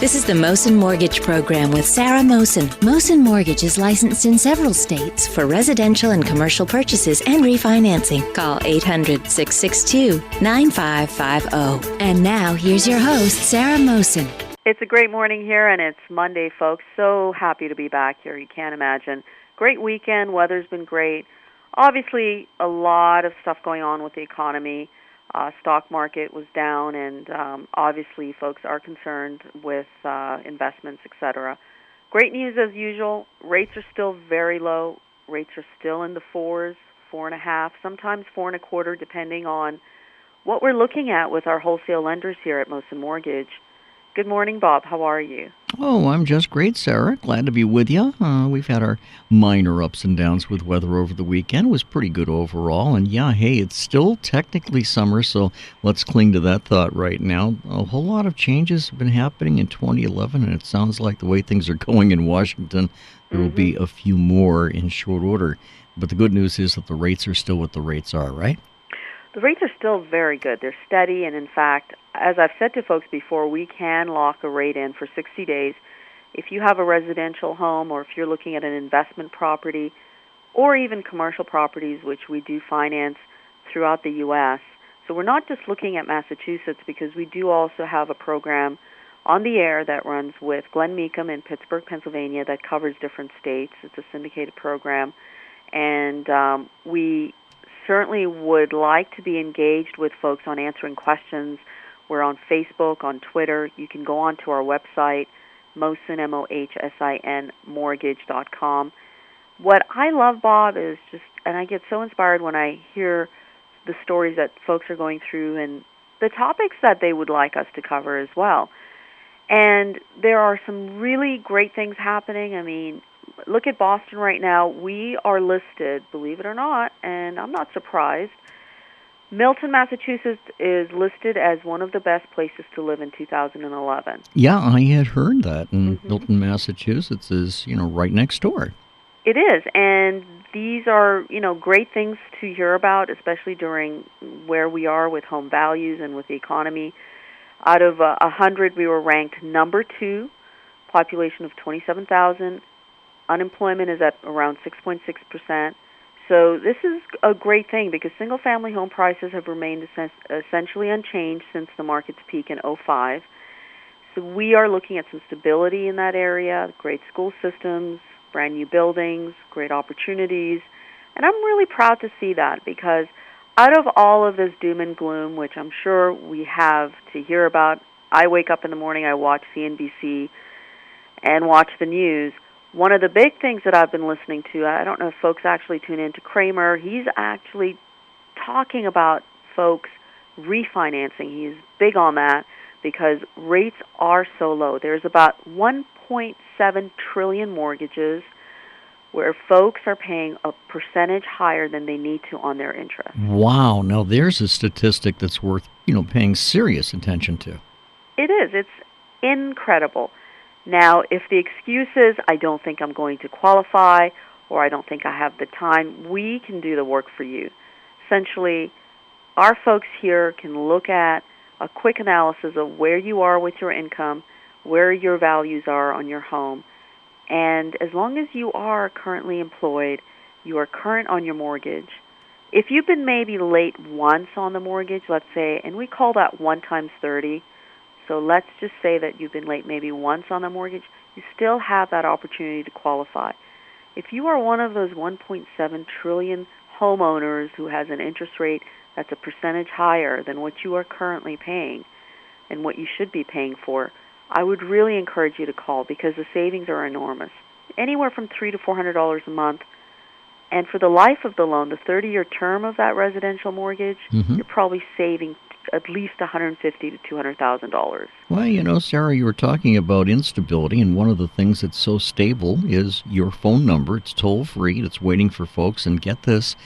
This is the Mohsin Mortgage Program with Sarah Mohsin. Mohsin Mortgage is licensed in several states for residential and commercial purchases and refinancing. Call 800-662-9550. And now, here's your host, Sarah Mohsin. It's a great morning here, and it's Monday, folks. So happy to be back here. You can't imagine. Great weekend. Weather's been great. Obviously, a lot of stuff going on with the economy. Stock market was down, and obviously folks are concerned with investments, etc. Great news as usual. Rates are still very low. Rates are still in the 4s, 4.5, sometimes 4.25, depending on what we're looking at with our wholesale lenders here at Mohsin Mortgage. Good morning, Bob. How are you? Oh, I'm just great, Sarah. Glad to be with you. We've had our minor ups and downs with weather over the weekend. It was pretty good overall. And yeah, hey, it's still technically summer, so let's cling to that thought right now. A whole lot of changes have been happening in 2011, and it sounds like the way things are going in Washington, there will be a few more in short order. But the good news is that the rates are still what the rates are, right? The rates are still very good. They're steady, and in fact, as I've said to folks before, we can lock a rate in for 60 days. If you have a residential home, or if you're looking at an investment property, or even commercial properties, which we do finance throughout the U.S. So we're not just looking at Massachusetts, because we do also have a program on the air that runs with Glenn Meekum in Pittsburgh, Pennsylvania, that covers different states. It's a syndicated program, and we certainly would like to be engaged with folks on answering questions. We're on Facebook, on Twitter. You can go on to our website, Mohsin, M-O-H-S-I-N, mortgage.com. What I love, Bob, is just, and I get so inspired when I hear the stories that folks are going through and the topics that they would like us to cover as well. And there are some really great things happening. I mean, look at Boston right now. We are listed, believe it or not, and I'm not surprised. Milton, Massachusetts is listed as one of the best places to live in 2011. Yeah, I had heard that. And Milton, Massachusetts is, right next door. It is, and these are, great things to hear about, especially during where we are with home values and with the economy. Out of 100, we were ranked number 2, population of 27,000. Unemployment is at around 6.6%. So this is a great thing, because single-family home prices have remained essentially unchanged since the market's peak in 2005. So we are looking at some stability in that area, great school systems, brand new buildings, great opportunities. And I'm really proud to see that, because out of all of this doom and gloom, which I'm sure we have to hear about, I wake up in the morning, I watch CNBC and watch the news. One of the big things that I've been listening to, I don't know if folks actually tune into Kramer, he's actually talking about folks refinancing. He's big on that because rates are so low. There's about 1.7 trillion mortgages where folks are paying a percentage higher than they need to on their interest. Wow. Now there's a statistic that's worth, paying serious attention to. It is. It's incredible. Now, if the excuse is, I don't think I'm going to qualify, or I don't think I have the time, we can do the work for you. Essentially, our folks here can look at a quick analysis of where you are with your income, where your values are on your home, and as long as you are currently employed, you are current on your mortgage. If you've been maybe late once on the mortgage, let's say, and we call that 1 times 30, so let's just say that you've been late maybe once on the mortgage, you still have that opportunity to qualify. If you are one of those 1.7 trillion homeowners who has an interest rate that's a percentage higher than what you are currently paying and what you should be paying for, I would really encourage you to call, because the savings are enormous. Anywhere from $300 to $400 a month. And for the life of the loan, the 30-year term of that residential mortgage, you're probably saving at least $150,000 to $200,000. Well, Sarah, you were talking about instability, and one of the things that's so stable is your phone number. It's toll-free. It's waiting for folks, and get this,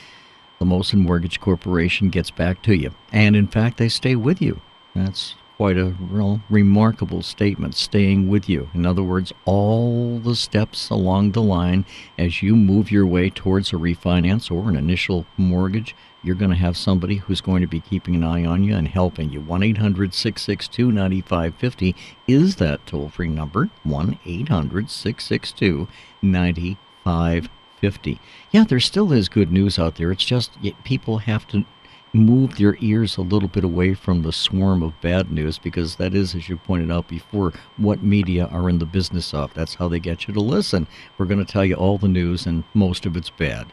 the Mohsin Mortgage Corporation gets back to you. And, in fact, they stay with you. That's quite a real remarkable statement, staying with you. In other words, all the steps along the line as you move your way towards a refinance or an initial mortgage, you're going to have somebody who's going to be keeping an eye on you and helping you. 1-800-662-9550 is that toll-free number, 1-800-662-9550. Yeah, there still is good news out there. It's just people have to move their ears a little bit away from the swarm of bad news, because that is, as you pointed out before, what media are in the business of. That's how they get you to listen. We're going to tell you all the news, and most of it's bad.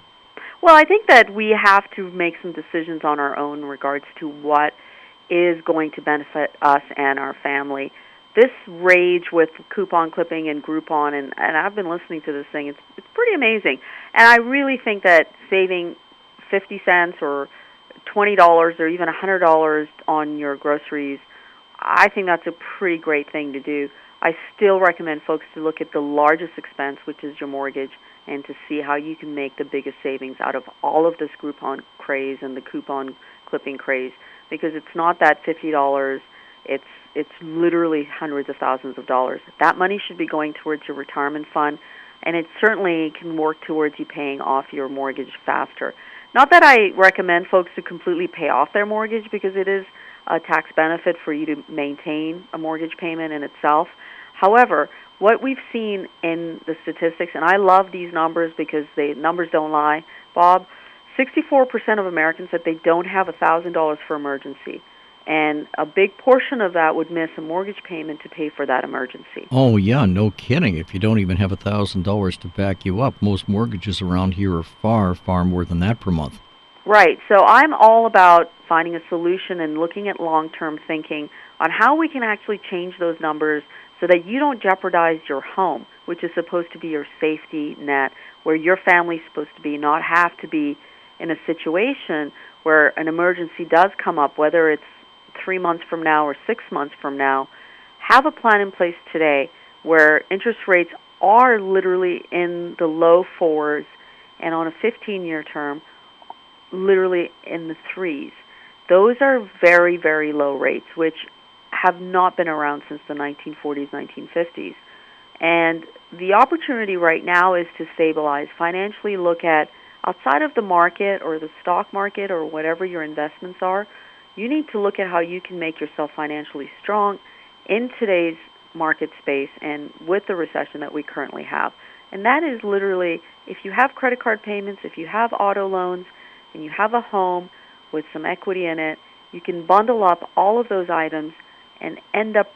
Well, I think that we have to make some decisions on our own in regards to what is going to benefit us and our family. This rage with coupon clipping and Groupon, and I've been listening to this thing, it's pretty amazing. And I really think that saving 50 cents or $20 or even $100 on your groceries, I think that's a pretty great thing to do. I still recommend folks to look at the largest expense, which is your mortgage, and to see how you can make the biggest savings out of all of this Groupon craze and the coupon clipping craze, because it's not that $50, it's literally hundreds of thousands of dollars. That money should be going towards your retirement fund, and it certainly can work towards you paying off your mortgage faster. Not that I recommend folks to completely pay off their mortgage, because it is a tax benefit for you to maintain a mortgage payment in itself. However, what we've seen in the statistics, and I love these numbers because the numbers don't lie, Bob, 64% of Americans said they don't have $1,000 for emergency. And a big portion of that would miss a mortgage payment to pay for that emergency. Oh, yeah, no kidding. If you don't even have $1,000 to back you up, most mortgages around here are far, far more than that per month. Right. So I'm all about finding a solution and looking at long-term thinking on how we can actually change those numbers so that you don't jeopardize your home, which is supposed to be your safety net, where your family's supposed to be, not have to be in a situation where an emergency does come up, whether it's 3 months from now or 6 months from now. Have a plan in place today where interest rates are literally in the low fours, and on a 15-year term, literally in the threes. Those are very, very low rates, which have not been around since the 1940s, 1950s. And the opportunity right now is to stabilize, financially look at, outside of the market or the stock market or whatever your investments are, you need to look at how you can make yourself financially strong in today's market space and with the recession that we currently have. And that is literally, if you have credit card payments, if you have auto loans, and you have a home with some equity in it, you can bundle up all of those items and end up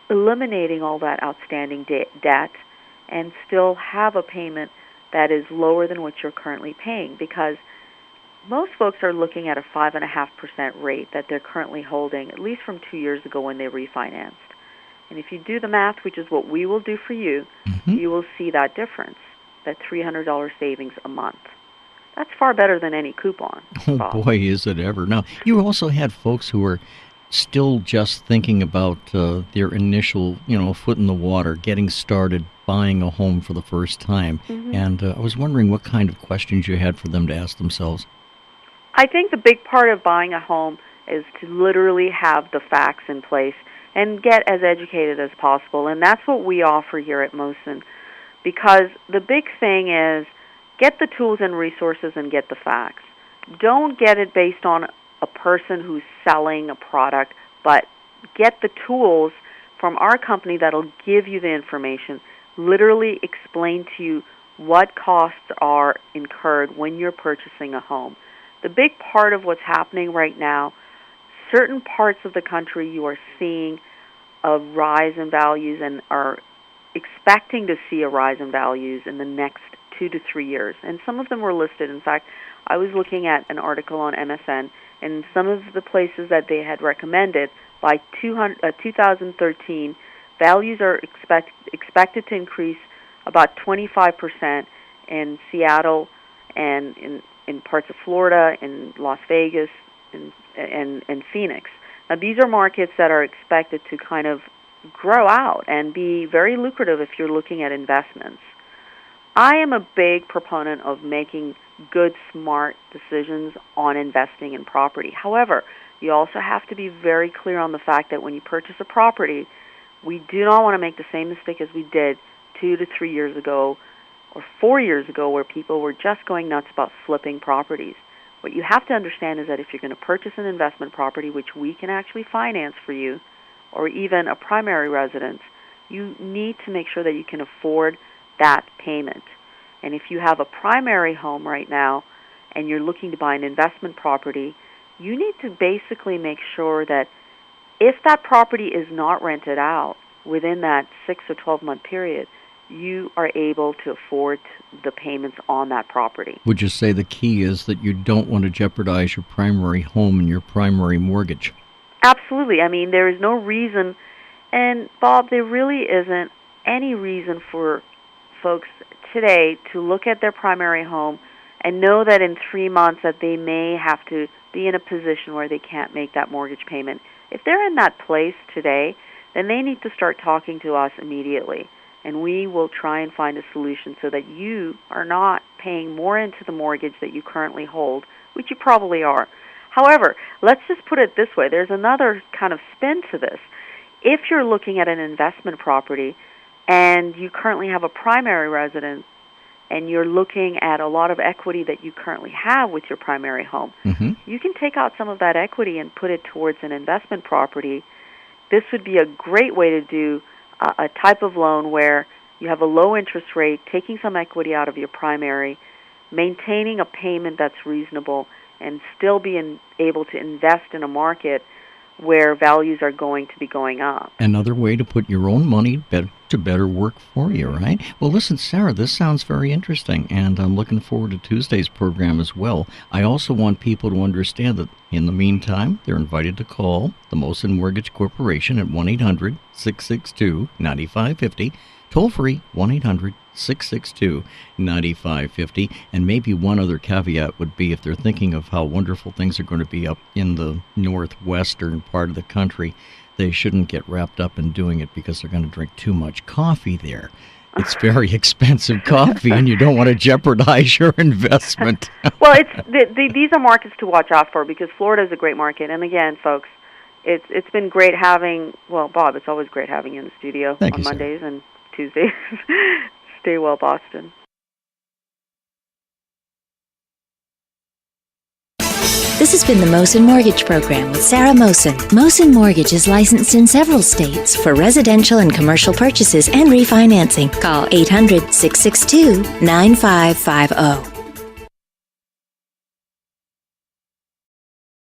eliminating all that outstanding debt and still have a payment that is lower than what you're currently paying, because most folks are looking at a 5.5% rate that they're currently holding, at least from 2 years ago when they refinanced. And if you do the math, which is what we will do for you, you will see that difference, that $300 savings a month. That's far better than any coupon. Oh, Bob. boy, is it ever. Now, you also had folks who were still just thinking about their initial, foot in the water, getting started, buying a home for the first time. And I was wondering what kind of questions you had for them to ask themselves. I think the big part of buying a home is to literally have the facts in place and get as educated as possible. And that's what we offer here at Mohsin, because the big thing is get the tools and resources and get the facts. Don't get it based on a person who's selling a product, but get the tools from our company that'll give you the information, literally explain to you what costs are incurred when you're purchasing a home. The big part of what's happening right now, certain parts of the country you are seeing a rise in values and are expecting to see a rise in values in the next 2 to 3 years. And some of them were listed. In fact, I was looking at an article on MSN, and some of the places that they had recommended by 2013, values are expected to increase about 25% in Seattle and in parts of Florida, in Las Vegas, and Phoenix. Now, these are markets that are expected to kind of grow out and be very lucrative if you're looking at investments. I am a big proponent of making good, smart decisions on investing in property. However, You also have to be very clear on the fact that when you purchase a property, we do not want to make the same mistake as we did 2 to 3 years ago or 4 years ago, where people were just going nuts about flipping properties. What you have to understand is that if you're going to purchase an investment property, which we can actually finance for you, or even a primary residence, you need to make sure that you can afford that payment. And if you have a primary home right now and you're looking to buy an investment property, you need to basically make sure that if that property is not rented out within that 6 or 12-month period, you are able to afford the payments on that property. Would you say the key is that you don't want to jeopardize your primary home and your primary mortgage? Absolutely. I mean, there is no reason, and Bob, there really isn't any reason for folks today to look at their primary home and know that in 3 months that they may have to be in a position where they can't make that mortgage payment. If they're in that place today, then they need to start talking to us immediately, and we will try and find a solution so that you are not paying more into the mortgage that you currently hold, which you probably are. However, let's just put it this way. There's another kind of spin to this. If you're looking at an investment property and you currently have a primary residence and you're looking at a lot of equity that you currently have with your primary home, you can take out some of that equity and put it towards an investment property. This would be a great way to do a type of loan where you have a low interest rate, taking some equity out of your primary, maintaining a payment that's reasonable, and still being able to invest in a market where values are going to be going up. Another way to put your own money to better work for you, right? Well, listen, Sarah, this sounds very interesting, and I'm looking forward to Tuesday's program as well. I also want people to understand that in the meantime, they're invited to call the Mohsin Mortgage Corporation at 1-800-662-9550, toll free 1-800-662-9550. And maybe one other caveat would be if they're thinking of how wonderful things are going to be up in the northwestern part of the country, they shouldn't get wrapped up in doing it because they're going to drink too much coffee there. It's very expensive coffee, and you don't want to jeopardize your investment. Well, these are markets to watch out for because Florida is a great market. And again, folks, it's been great having, well, Bob, it's always great having you in the studio on Mondays and Tuesdays. Stay well, Boston. This has been the Mohsin Mortgage Program with Sarah Mohsin. Mohsin Mortgage is licensed in several states for residential and commercial purchases and refinancing. Call 800-662-9550.